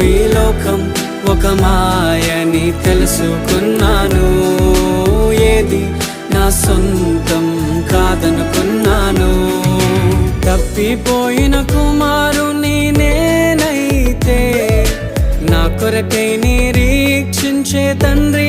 ఈ లోకం ఒక మాయని తెలుసుకున్నాను. ఏది నా సొంతం కాదనుకున్నాను. తప్పిపోయిన కుమారుని నేనైతే నా కొరకై నిరీక్షించే తండ్రి